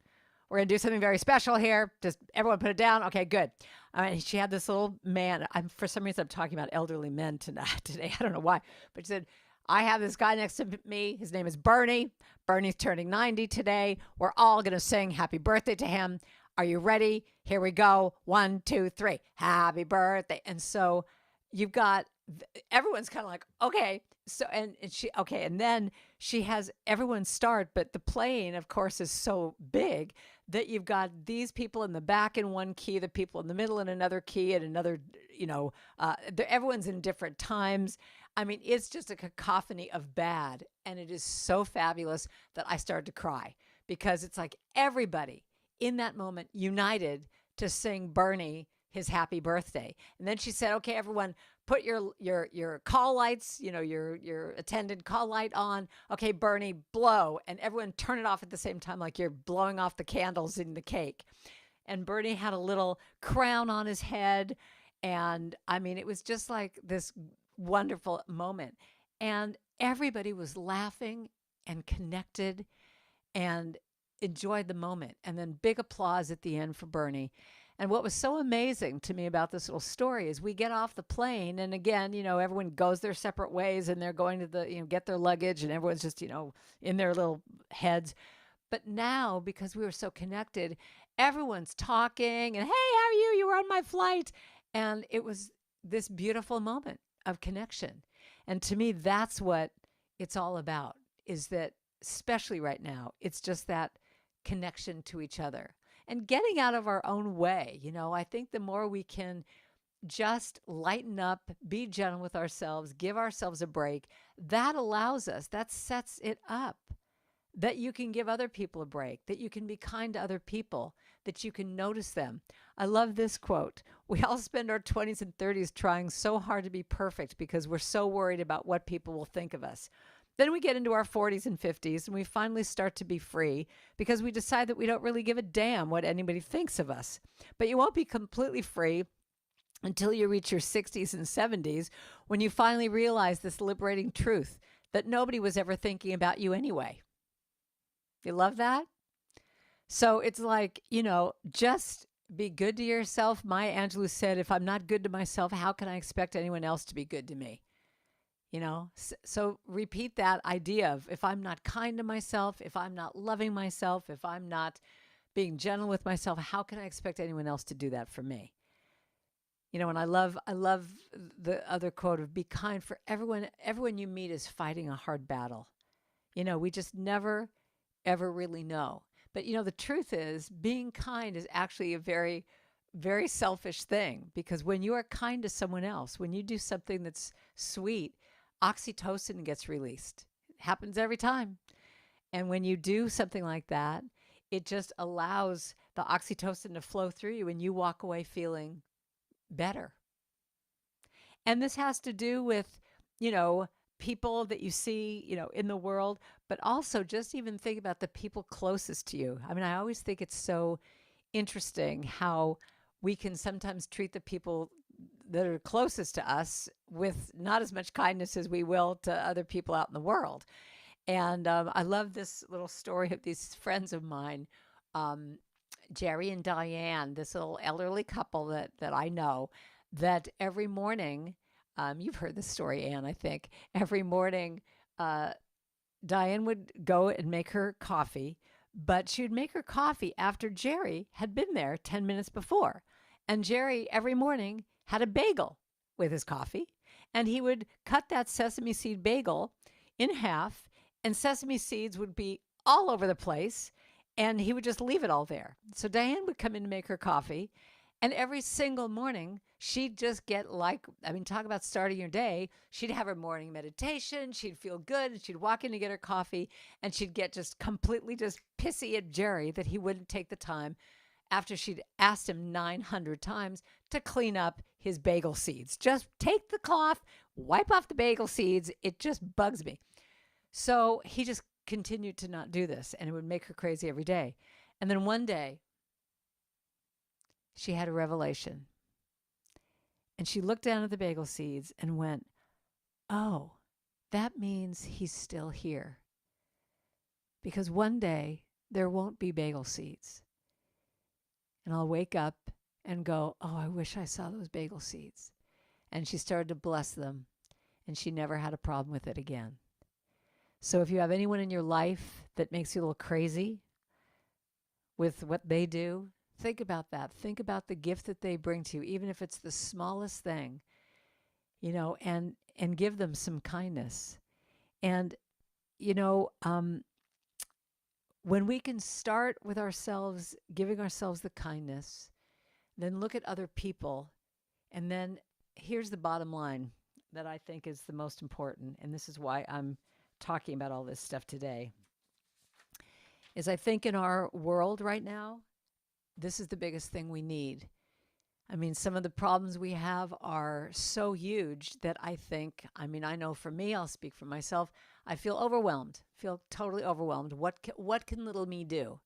We're going to do something very special here. Just everyone put it down. Okay, good." She had this little man. For some reason, I'm talking about elderly men today. I don't know why. But she said, "I have this guy next to me. His name is Bernie. Bernie's turning 90 today. We're all going to sing happy birthday to him. Are you ready? Here we go. 1, 2, 3. Happy birthday." And so you've got, everyone's kind of like, okay. So, and then she has everyone start, but the plane, of course, is so big that you've got these people in the back in one key, the people in the middle in another key, and another, everyone's in different times. I mean, it's just a cacophony of bad. And it is so fabulous that I started to cry, because it's like everybody in that moment united to sing Bernie his happy birthday. And then she said, "Okay, everyone, put your call lights, your attendant call light on. Okay, Bernie, blow." And everyone turn it off at the same time, like you're blowing off the candles in the cake. And Bernie had a little crown on his head. And I mean, it was just like this wonderful moment. And everybody was laughing and connected and enjoyed the moment. And then big applause at the end for Bernie. And what was so amazing to me about this little story is we get off the plane, and again, everyone goes their separate ways, and they're going to get their luggage, and everyone's just, in their little heads. But now, because we were so connected, everyone's talking and, "Hey, how are you? You were on my flight." And it was this beautiful moment of connection. And to me, that's what it's all about, is that, especially right now, it's just that connection to each other. And getting out of our own way. I think the more we can just lighten up, be gentle with ourselves, give ourselves a break, that allows us, that sets it up, that you can give other people a break, that you can be kind to other people, that you can notice them. I love this quote. We all spend our 20s and 30s trying so hard to be perfect because we're so worried about what people will think of us. Then we get into our 40s and 50s and we finally start to be free because we decide that we don't really give a damn what anybody thinks of us. But you won't be completely free until you reach your 60s and 70s when you finally realize this liberating truth that nobody was ever thinking about you anyway. You love that? So it's like, just be good to yourself. Maya Angelou said, if I'm not good to myself, how can I expect anyone else to be good to me? So repeat that idea of if I'm not kind to myself, if I'm not loving myself, if I'm not being gentle with myself, how can I expect anyone else to do that for me? And I love the other quote of be kind, for everyone you meet is fighting a hard battle. We just never, ever really know. But, the truth is being kind is actually a very, very selfish thing, because when you are kind to someone else, when you do something that's sweet, oxytocin gets released. It happens every time. And when you do something like that, it just allows the oxytocin to flow through you and you walk away feeling better. And this has to do with, people that you see, in the world, but also just even think about the people closest to you. I mean, I always think it's so interesting how we can sometimes treat the people that are closest to us with not as much kindness as we will to other people out in the world. And I love this little story of these friends of mine, Jerry and Diane, this little elderly couple that I know, that every morning, you've heard this story, Anne, I think. Every morning, Diane would go and make her coffee, but she would make her coffee after Jerry had been there 10 minutes before. And Jerry, every morning, had a bagel with his coffee, and he would cut that sesame seed bagel in half, and sesame seeds would be all over the place, and he would just leave it all there. So Diane would come in to make her coffee, and every single morning, she'd just get talk about starting your day. She'd have her morning meditation. She'd feel good. And she'd walk in to get her coffee, and she'd get just completely just pissy at Jerry that he wouldn't take the time after she'd asked him 900 times to clean up his bagel seeds. Just take the cloth, wipe off the bagel seeds. It just bugs me. So he just continued to not do this, and it would make her crazy every day. And then one day, she had a revelation. And she looked down at the bagel seeds and went, oh, that means he's still here. Because one day there won't be bagel seeds. And I'll wake up and go, oh, I wish I saw those bagel seeds. And she started to bless them. And she never had a problem with it again. So if you have anyone in your life that makes you a little crazy with what they do, think about that. Think about the gift that they bring to you, even if it's the smallest thing, and give them some kindness. And, when we can start with ourselves, giving ourselves the kindness, then look at other people. And then here's the bottom line that I think is the most important. And this is why I'm talking about all this stuff today, is I think in our world right now, this is the biggest thing we need. I mean, some of the problems we have are so huge that I know for me, I'll speak for myself, I feel overwhelmed, feel totally overwhelmed. What can little me do?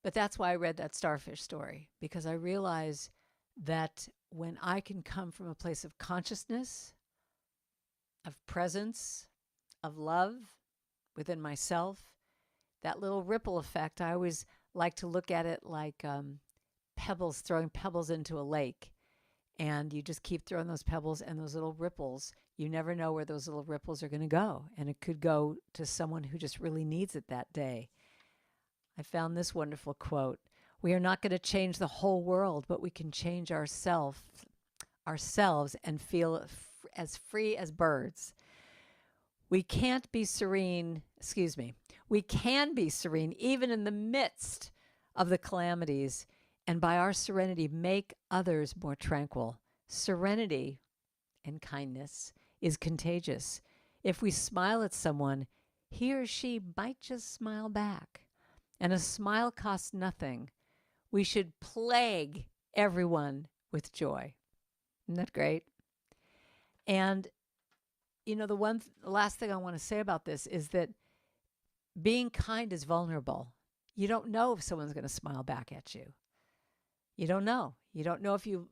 But that's why I read that starfish story, because I realize that when I can come from a place of consciousness, of presence, of love within myself, that little ripple effect, I always like to look at it like pebbles, throwing pebbles into a lake. And you just keep throwing those pebbles and those little ripples. You never know where those little ripples are going to go. And it could go to someone who just really needs it that day. I found this wonderful quote. We are not going to change the whole world, but we can change ourselves and feel as free as birds. We can be serene even in the midst of the calamities, and by our serenity make others more tranquil. Serenity and kindness is contagious. If we smile at someone, he or she might just smile back. And a smile costs nothing. We should plague everyone with joy. Isn't that great? And, the last thing I want to say about this is that being kind is vulnerable. You don't know if someone's going to smile back at you. You don't know. You don't know if you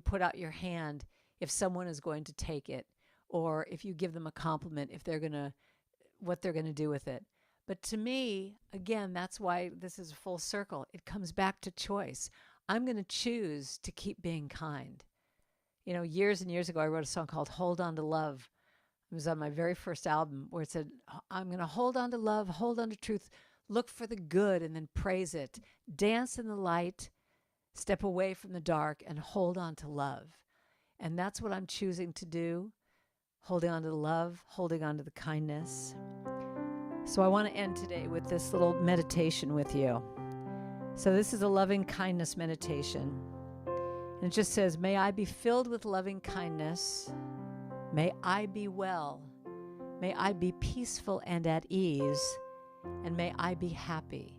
put out your hand, if someone is going to take it, or if you give them a compliment, what they're going to do with it. But to me, again, that's why this is a full circle. It comes back to choice. I'm going to choose to keep being kind. Years and years ago, I wrote a song called Hold On to Love. It was on my very first album where it said, I'm going to hold on to love, hold on to truth, look for the good and then praise it. Dance in the light, step away from the dark, and hold on to love. And that's what I'm choosing to do, holding on to the love, holding on to the kindness. So I want to end today with this little meditation with you. So this is a loving kindness meditation. And it just says, may I be filled with loving kindness. May I be well. May I be peaceful and at ease. And may I be happy.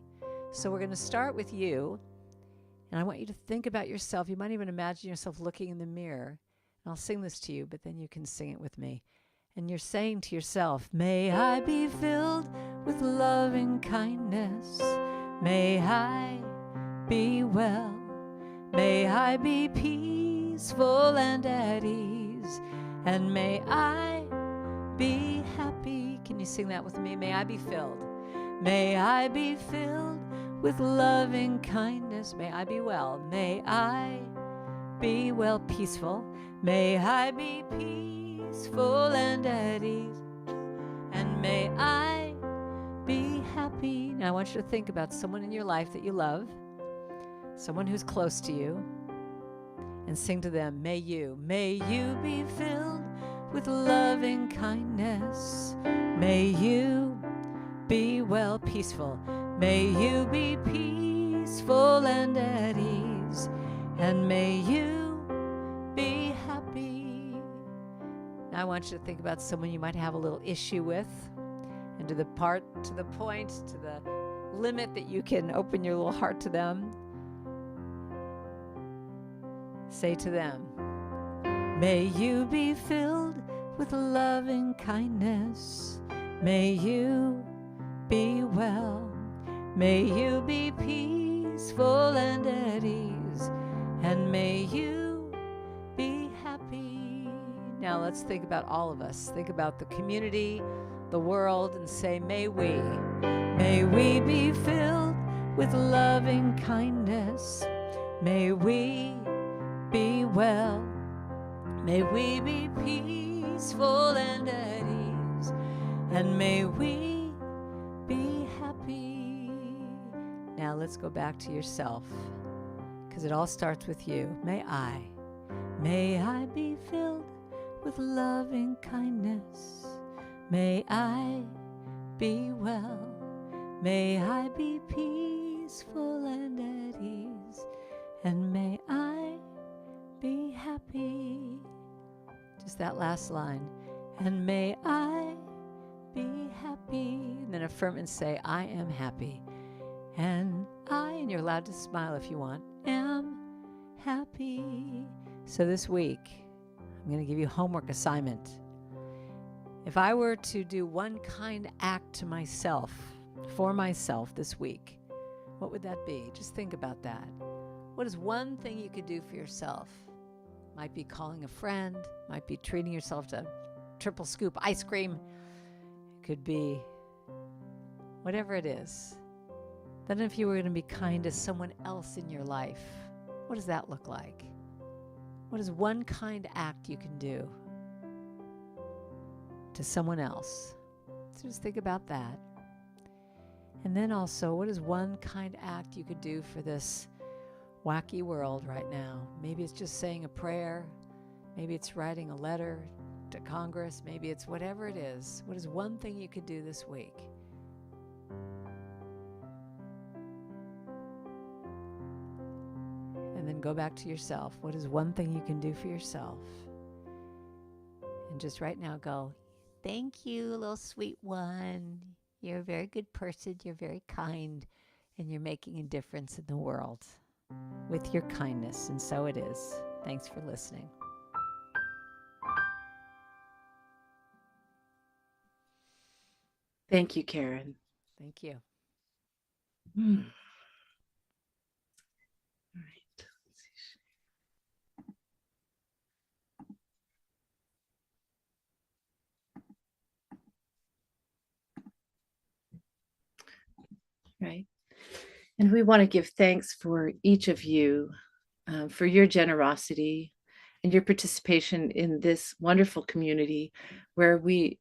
So we're going to start with you. And I want you to think about yourself. You might even imagine yourself looking in the mirror. And I'll sing this to you, but then you can sing it with me. And you're saying to yourself, may I be filled with loving kindness. May I be well. May I be peaceful and at ease, and may I be happy. Can you sing that with me? May I be filled. May I be filled with loving kindness. May I be well. May I be well, peaceful. May I be peaceful and at ease, and may I be happy. Now I want you to think about someone in your life that you love, someone who's close to you, and sing to them, may you be filled with loving kindness. May you be well, peaceful. May you be peaceful and at ease, and may you be happy. Now I want you to think about someone you might have a little issue with, and to the point, to the limit that you can open your little heart to them. Say to them, may you be filled with loving kindness. May you be well. May you be peaceful and at ease. And may you be happy. Now let's think about all of us. Think about the community, the world, and say, may we be filled with loving kindness. May we be well. May we be peaceful and at ease, and may we be happy. Now let's go back to yourself, because it all starts with you. May I be filled with loving kindness. May I be well. May I be peaceful and at ease, and may I be happy. Just that last line. And may I be happy. And then affirm and say, I am happy. And you're allowed to smile if you want, am happy. So this week, I'm going to give you a homework assignment. If I were to do one kind act to myself, for myself this week, what would that be? Just think about that. What is one thing you could do for yourself? Might be calling a friend, might be treating yourself to triple scoop ice cream. It could be whatever it is. Then if you were going to be kind to someone else in your life, what does that look like? What is one kind act you can do to someone else? So just think about that. And then also, what is one kind act you could do for this wacky world right now? Maybe it's just saying a prayer. Maybe it's writing a letter to Congress. Maybe it's whatever it is. What is one thing you could do this week? And then go back to yourself. What is one thing you can do for yourself? And just right now go, thank you, little sweet one. You're a very good person. You're very kind, and you're making a difference in the world with your kindness. And so it is. Thanks for listening. Thank you, Karen. Thank you. Hmm. All right. Right. And we want to give thanks for each of you for your generosity and your participation in this wonderful community where we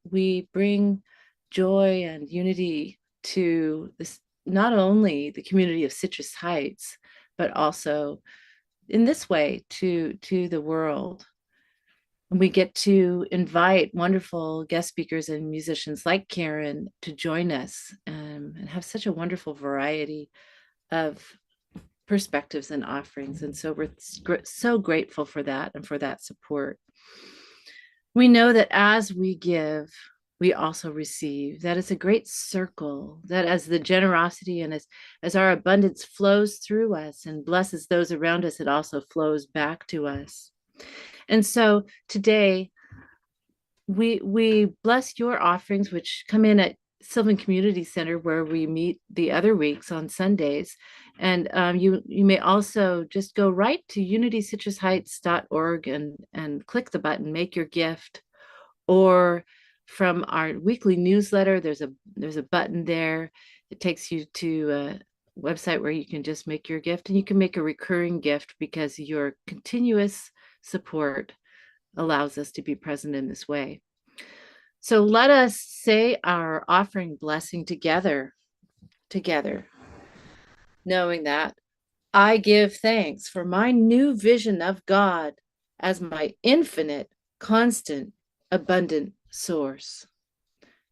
bring joy and unity to this, not only the community of Citrus Heights, but also in this way to the world. And we get to invite wonderful guest speakers and musicians like Karen to join us and have such a wonderful variety of perspectives and offerings. And so we're so grateful for that and for that support. We know that as we give, we also receive. That is a great circle, that as the generosity and as our abundance flows through us and blesses those around us, it also flows back to us. And so today, we bless your offerings, which come in at Sylvan Community Center, where we meet the other weeks on Sundays. And you may also just go right to unitycitrusheights.org and click the button, make your gift. Or from our weekly newsletter, there's a button there. It takes you to a website where you can just make your gift, and you can make a recurring gift because your continuous support allows us to be present in this way. So let us say our offering blessing together, knowing that I give thanks for my new vision of God as my infinite, constant, abundant source.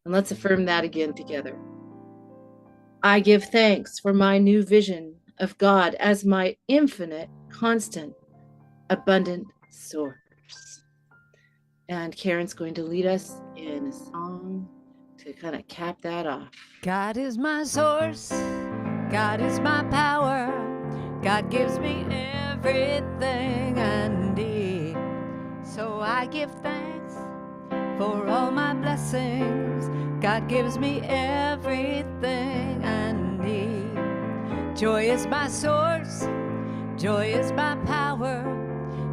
And let's affirm that again together. I give thanks for my new vision of God as my infinite, constant, abundant source. And Karen's going to lead us in a song to kind of cap that off. God is my source. God is my power. God gives me everything I need. So I give thanks for all my blessings. God gives me everything I need. Joy is my source. Joy is my power.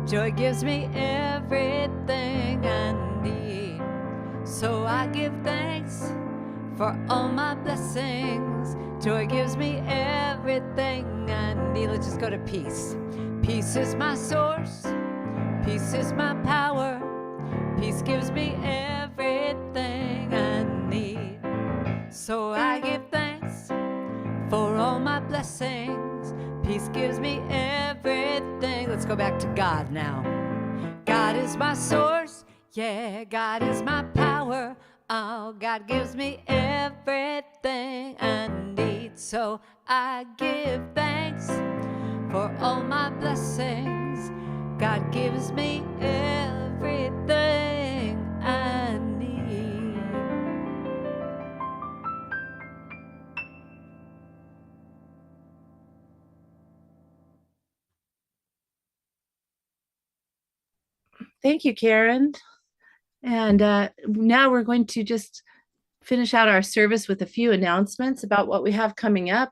Joy gives me everything I need. So I give thanks for all my blessings. Joy gives me everything I need. Let's just go to peace. Peace is my source. Peace is my power. Peace gives me everything I need. So I give thanks for all my blessings. Peace gives me everything. Let's go back to God now. God is my source. Yeah, God is my power. Oh, God gives me everything I need. So I give thanks for all my blessings. God gives me everything I need. Thank you, Karen. And now we're going to just finish out our service with a few announcements about what we have coming up.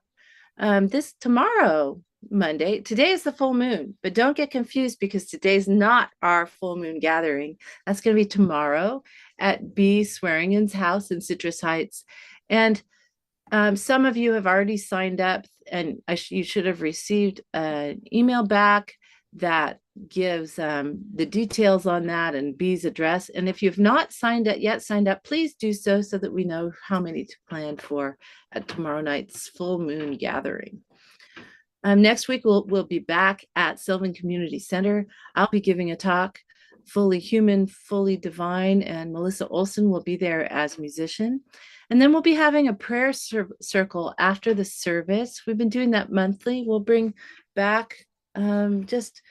This tomorrow, Monday, today is the full moon, but don't get confused because today's not our full moon gathering. That's going to be tomorrow at B. Swearingen's house in Citrus Heights. And some of you have already signed up, and you should have received an email back that gives the details on that and B's address. And if you've not signed up, please do so that we know how many to plan for at tomorrow night's full moon gathering. Next week, we'll be back at Sylvan Community Center. I'll be giving a talk, Fully Human, Fully Divine, and Melissa Olson will be there as musician. And then we'll be having a prayer circle after the service. We've been doing that monthly. We'll bring back just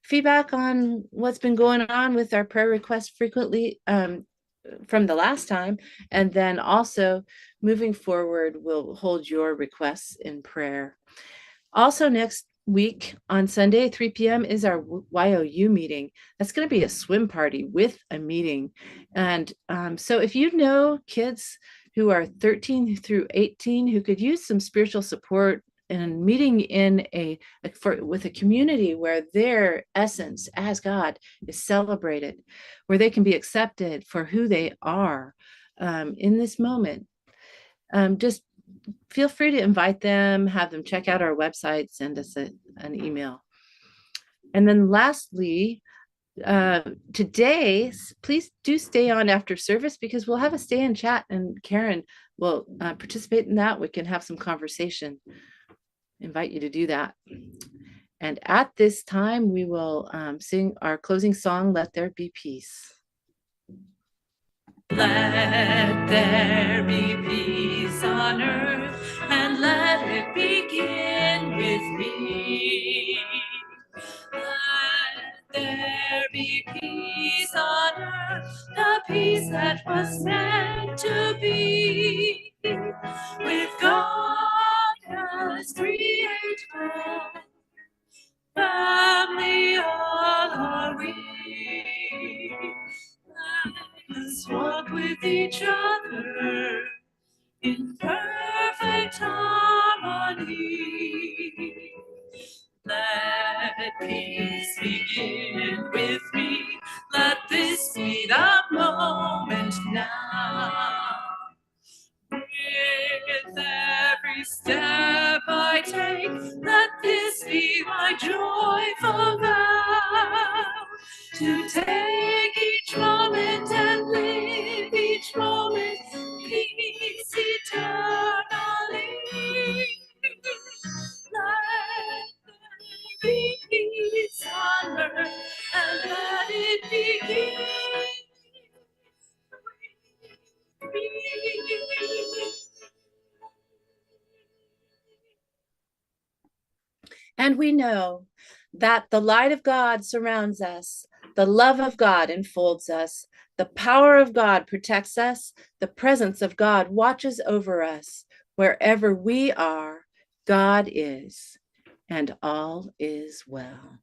feedback on what's been going on with our prayer requests frequently from the last time. And then also moving forward, we'll hold your requests in prayer. Also next week on Sunday, 3 p.m. is our YOU meeting. That's going to be a swim party with a meeting. And so if you know kids who are 13 through 18 who could use some spiritual support and meeting in with a community where their essence as God is celebrated, where they can be accepted for who they are in this moment, just feel free to invite them, have them check out our website, send us an email. And then lastly, today, please do stay on after service because we'll have a stay and chat and Karen will participate in that. We can have some conversation. Invite you to do that. And at this time, we will sing our closing song, Let There Be Peace. Let there be peace on earth, and let it begin with me. Let there be peace on earth, the peace that was meant to be. With God as creator, family all are we. Let us walk with each other in perfect harmony. Let peace begin with me. Let this be the moment now. With every step I take, let this be my joyful vow. To take each moment and live each moment, peace eternally. Let there be peace on earth, and let it begin with me. And we know that the light of God surrounds us, the love of God enfolds us, the power of God protects us, the presence of God watches over us. Wherever we are, God is, and all is well.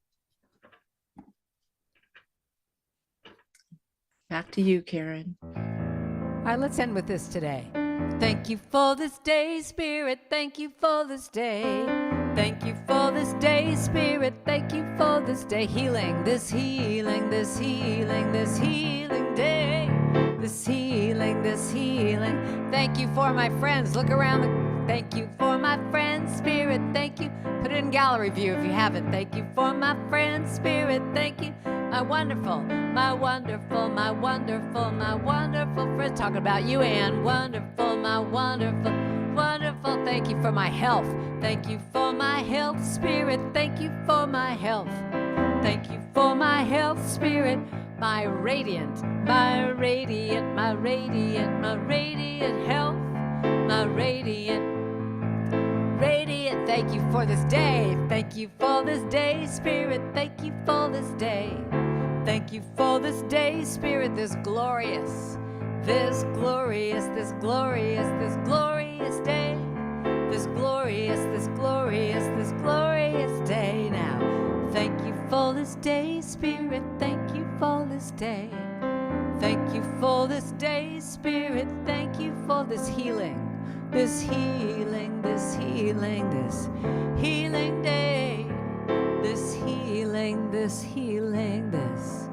Back to you, Karen. All right, let's end with this today. Thank you for this day, Spirit. Thank you for this day. Thank you for this day, Spirit. Thank you for this day. Healing, this healing, this healing, this healing day. This healing, this healing. Thank you for my friends. Look around. Thank you for my friends, Spirit. Thank you. Put it in gallery view if you haven't. Thank you for my friends, Spirit. Thank you. My wonderful, my wonderful, my wonderful, my wonderful friend. Talking about you, Anne. Wonderful, my wonderful, wonderful. Thank you for my health. Thank you for my health, Spirit. Thank you for my health. Thank you for my health, Spirit. My radiant, my radiant, my radiant, my radiant health. My radiant, radiant. Thank you for this day. Thank you for this day, Spirit. Thank you for this day. Thank you for this day, Spirit. This glorious, this glorious, this glorious, this glorious day. This glorious, this glorious, this glorious day now. Thank you for this day, Spirit. Thank you for this day. Thank you for this day, Spirit. Thank you for this healing. This healing, this healing, this healing day. This healing, this healing, this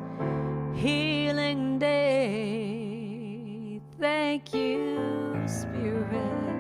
healing day. Thank you, Spirit.